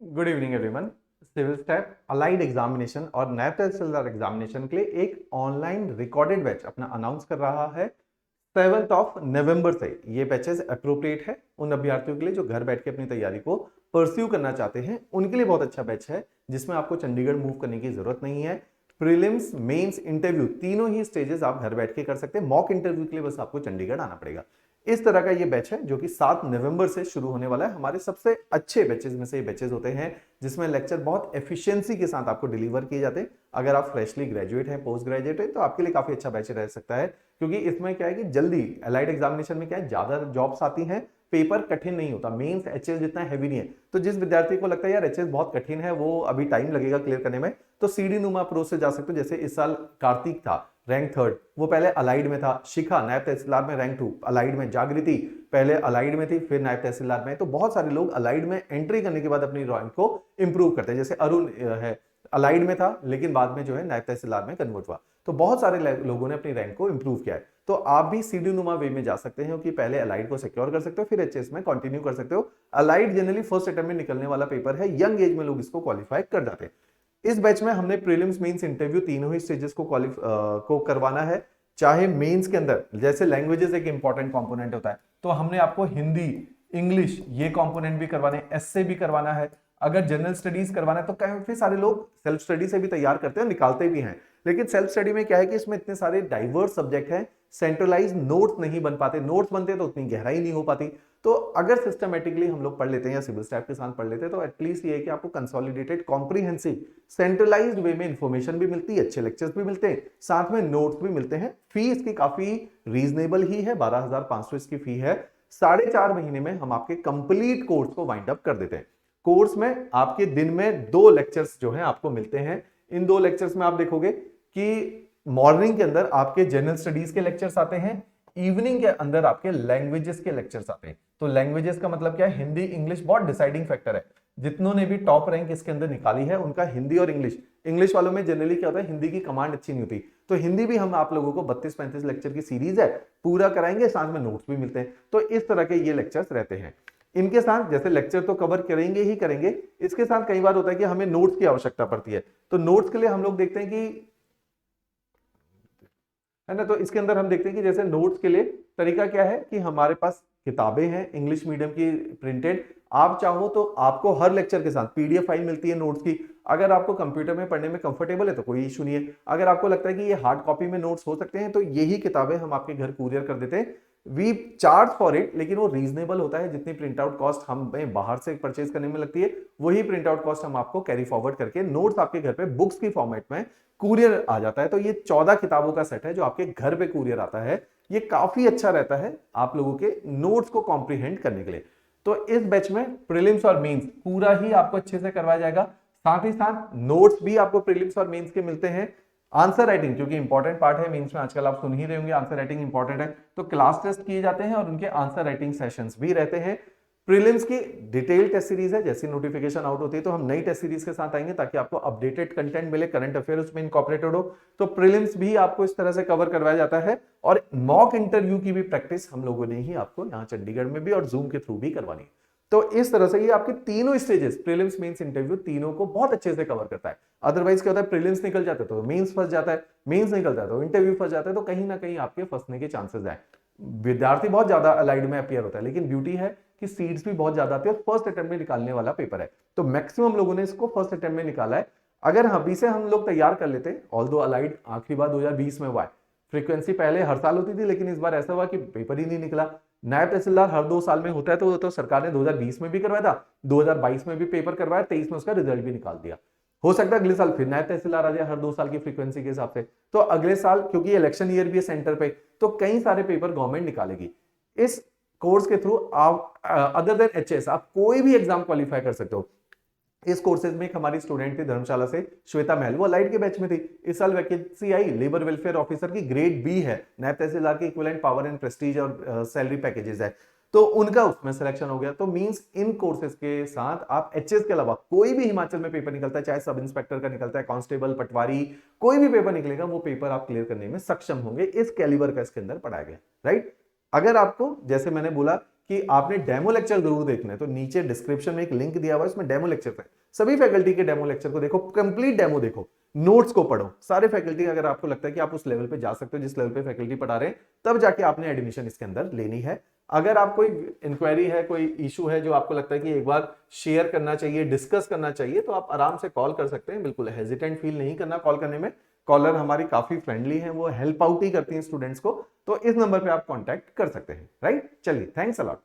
Good evening everyone. Civil state allied examination और नैब तहसीलदार एग्जामिनेशन के लिए एक ऑनलाइन रिकॉर्डेड बैच अपना अनाउंस कर रहा है 7 नवंबर से। ये बैचेस अप्रोप्रिएट है उन अभ्यर्थियों के लिए जो घर बैठ के अपनी तैयारी को परस्यू करना चाहते हैं, उनके लिए बहुत अच्छा बैच है जिसमें आपको चंडीगढ़ मूव करने की जरूरत नहीं है। प्रीलिम्स, मेंस, इंटरव्यू तीनों ही स्टेजेस आप घर बैठ के कर सकते हैं। मॉक इंटरव्यू के लिए बस आपको चंडीगढ़ आना पड़ेगा। इस तरह का ये बैच है जो कि 7 नवंबर से शुरू होने वाला है। हमारे सबसे अच्छे बैचेस में से ये बैचेस होते हैं जिसमें लेक्चर बहुत एफिशिएंसी के साथ आपको डिलीवर किए जाते हैं। अगर आप फ्रेशली ग्रेजुएट हैं, पोस्ट ग्रेजुएट हैं, तो आपके लिए काफी अच्छा बैच रह सकता है, क्योंकि इसमें क्या है कि जल्दी अलाइड एग्जामिनेशन में क्या है, ज्यादा जॉब्स आती हैं, पेपर कठिन नहीं होता, मेंस एचएस जितना हैवी नहीं है। तो जिस विद्यार्थी को लगता है यार एचएस बहुत कठिन है, वो अभी टाइम लगेगा क्लियर करने में, तो सीडी नुमा अप्रोच से जा सकते हो। जैसे इस साल कार्तिक था रैंक 3, वो पहले अलाइड में था। शिखा नायब तहसीलदार में रैंक 2 अलाइड में। जागृति पहले अलाइड में थी, फिर नायब तहसीलदार में। तो बहुत सारे लोग अलाइड में एंट्री करने के बाद अपनी रैंक को इंप्रूव करते हैं। जैसे अरुण है, अलाइड में था लेकिन बाद में जो है नायब तहसीलदार में कन्वर्ट हुआ। तो बहुत सारे लोगों ने अपनी रैंक को इंप्रूव किया है। तो आप भी सीडी नुमा वे में जा सकते हैं कि पहले अलाइड को सिक्योर कर सकते हो, फिर एचएस में कंटिन्यू कर सकते हो। अलाइड जनरली फर्स्ट अटेम्प्ट में निकलने वाला पेपर है, यंग एज में लोग इसको क्वालिफाई कर जाते हैं। इस बैच में हमने प्रीलिम्स, मेंस, इंटरव्यू तीनों ही स्टेजेस को करवाना है। चाहे मेंस के अंदर जैसे लैंग्वेजेस एक इंपॉर्टेंट कंपोनेंट होता है, तो हमने आपको हिंदी, इंग्लिश ये कंपोनेंट भी करवाने, एसए भी करवाना है। अगर जनरल स्टडीज करवाना है तो काफी सारे लोग सेल्फ स्टडी से भी तैयार करते हैं, निकालते भी हैं। लेकिन सेल्फ स्टडी में क्या है कि इसमें इतने सारे डाइवर्स सब्जेक्ट हैं, सेंट्रलाइज नोट्स नहीं बन पाते। नोट्स बनते तो उतनी गहराई नहीं हो पाती। तो अगर सिस्टमेटिकली हम लोग पढ़ लेते हैं या सिविल स्टैट के साथ पढ़ लेते हैं, तो एटलीस्ट ये है कि आपको कंसोलिडेटेड, कॉम्प्रिहेंसिव, सेंट्रलाइज्ड वे में इंफॉर्मेशन भी मिलती है, अच्छे लेक्चर्स भी मिलते हैं, साथ में नोट्स भी मिलते हैं। फी इसकी काफी रीजनेबल ही है, 12,500 इसकी फी है। 4.5 महीने में हम आपके कंप्लीट कोर्स को वाइंड अप कर देते हैं। कोर्स में आपके दिन में 2 लेक्चर्स जो हैं आपको मिलते हैं। इन 2 लेक्चर्स में आप देखोगे कि मॉर्निंग के अंदर आपके जनरल स्टडीज के लेक्चर्स आते हैं, इवनिंग के अंदर आपके लैंग्वेजेस के लेक्चर्स आते हैं। तो लैंग्वेजेस का मतलब क्या है, हिंदी, इंग्लिश बहुत डिसाइडिंग फैक्टर है। जितनों ने भी टॉप रैंक इसके अंदर निकाली है उनका हिंदी और इंग्लिश। इंग्लिश वालों में जनरली क्या होता है, हिंदी की कमांड अच्छी नहीं होती, तो हिंदी भी हम आप लोगों को 32-35 लेक्चर की सीरीज है, पूरा कराएंगे, साथ में नोट्स भी मिलते हैं। तो इस तरह के ये लेक्चर्स रहते हैं। इनके साथ जैसे लेक्चर तो कवर करेंगे ही करेंगे, इसके साथ कई बार होता है कि हमें नोट्स की आवश्यकता पड़ती है। तो नोट्स के लिए हम लोग देखते हैं कि, है ना, तो इसके अंदर हम देखते हैं कि जैसे नोट्स के लिए तरीका क्या है कि हमारे पास किताबें हैं इंग्लिश मीडियम की प्रिंटेड। आप चाहो तो आपको हर लेक्चर के साथ पीडीएफ फाइल मिलती है नोट्स की। अगर आपको कंप्यूटर में पढ़ने में कंफर्टेबल है तो कोई इशू नहीं है। अगर आपको लगता है कि ये हार्ड कॉपी में नोट्स हो सकते हैं, तो यही किताबें हम आपके घर कुरियर कर देते हैं। वी चार्ज फॉर इट, लेकिन वो रीजनेबल होता है। जितनी प्रिंट आउट कॉस्ट हमें बाहर से परचेज करने में लगती है, वही प्रिंट आउट कॉस्ट हम आपको कैरी फॉरवर्ड करके नोट्स आपके घर पे बुक्स की फॉर्मेट में कुरियर आ जाता है। तो ये 14 किताबों का सेट है जो आपके घर पे कुरियर आता है। ये काफी अच्छा रहता है आप लोगों के नोट्स को कॉम्प्रीहेंड करने के लिए। तो इस बैच में प्रीलिम्स और मेंस पूरा ही आपको अच्छे से करवाया जाएगा। साथ ही साथ नोट्स भी आपको प्रीलिम्स और मेंस के मिलते हैं। आंसर राइटिंग क्योंकि इंपॉर्टेंट पार्ट है मेंस में, आजकल आप सुन ही रहे होंगे आंसर राइटिंग इंपॉर्टेंट है, तो क्लास टेस्ट किए जाते हैं और उनके आंसर राइटिंग सेशंस भी रहते हैं। प्रीलिम्स की डिटेल टेस्ट सीरीज है, जैसी नोटिफिकेशन आउट होती है तो हम नई टेस्ट सीरीज के साथ आएंगे ताकि आपको अपडेटेड कंटेंट मिले, करंट अफेयर उसमें इनकॉर्पोरेटेड हो। तो प्रीलिम्स भी आपको इस तरह से कवर करवाया जाता है। और मॉक इंटरव्यू की भी प्रैक्टिस हम लोगों ने ही आपको यहाँ चंडीगढ़ में भी और जूम के थ्रू भी करवानी है। तो इस तरह से ये आपके तीनों स्टेजेस, प्रीलिम्स, मेंस, इंटरव्यू, तीनों को बहुत अच्छे से कवर करता है। अदरवाइज क्या होता है, प्रीलिम्स निकल जाते तो मेंस फंस जाता है, मेंस निकल जाता है तो इंटरव्यू फंस जाता है, तो कहीं ना कहीं आपके फंसने के चांसेस है। विद्यार्थी बहुत ज्यादा अलाइड में अपीयर होता है, लेकिन ब्यूटी है कि सीट्स भी बहुत ज्यादा आती है और फर्स्ट अटेम्प्ट में निकालने वाला पेपर है। तो मैक्सिमम लोगों ने इसको फर्स्ट अटेम्प्ट में निकाला है। अगर अभी से हम लोग तैयार कर लेते, ऑल्दो अलाइड आखिरी बार 2020 में हुआ है, फ्रीक्वेंसी पहले हर साल होती थी, लेकिन इस बार ऐसा हुआ कि पेपर ही नहीं निकला। नायब तहसीलदार हर 2 साल में होता है, तो सरकार ने 2020 में भी करवाया था, 2022 में भी पेपर करवाया, 23 में उसका रिजल्ट भी निकाल दिया। हो सकता है अगले साल फिर नायब तहसीलदार आ जाए हर 2 साल की फ्रीक्वेंसी के हिसाब से। तो अगले साल क्योंकि इलेक्शन ईयर भी है सेंटर पे, तो कई सारे पेपर गवर्नमेंट निकालेगी। इस कोर्स के थ्रू आप अदर देन एचएस आप कोई भी एग्जाम क्वालिफाई कर सकते हो। इस कोर्सेज में एक हमारी स्टूडेंट थी धर्मशाला से, श्वेता महल, वो अलाइड के बैच में थी। इस साल वैकेंसी आई लेबर वेलफेयर ऑफिसर की, ग्रेड बी है, नायब तहसीलदार की इक्विवेलेंट पावर एंड प्रेस्टीज और सैलरी पैकेजेस है, तो उनका उसमें सिलेक्शन हो गया। तो मींस इन कोर्सेज के साथ आप एचएस के अलावा कोई भी हिमाचल में पेपर निकलता है, चाहे सब इंस्पेक्टर का निकलता है, कांस्टेबल, पटवारी, कोई भी पेपर निकलेगा, वो पेपर आप क्लियर करने में सक्षम होंगे। इस कैलिबर का इसके अंदर पढ़ाया गया, राइट। अगर आपको, जैसे मैंने बोला कि आपने डेमो लेक्चर जरूर देखना है, तो नीचे डिस्क्रिप्शन में एक लिंक दिया हुआ है, उसमें डेमो लेक्चर है, सभी फैकल्टी के डेमो लेक्चर को देखो, कंप्लीट डेमो देखो, नोट्स को पढ़ो, सारे फैकल्टी, अगर आपको लगता है कि आप उस लेवल पे जा सकते हो जिस लेवल पे फैकल्टी पढ़ा रहे हैं, तब जाके आपने एडमिशन इसके अंदर लेनी है। अगर आप कोई इंक्वायरी है, कोई इशू है जो आपको लगता है कि एक बार शेयर करना चाहिए, डिस्कस करना चाहिए, तो आप आराम से कॉल कर सकते हैं, बिल्कुल हेजिटेंट फील नहीं करना कॉल करने में। कॉलर हमारी काफी फ्रेंडली है, वो हेल्प आउट ही करती हैं स्टूडेंट्स को, तो इस नंबर पे आप कांटेक्ट कर सकते हैं। राइट, चलिए, थैंक्स अ लॉट।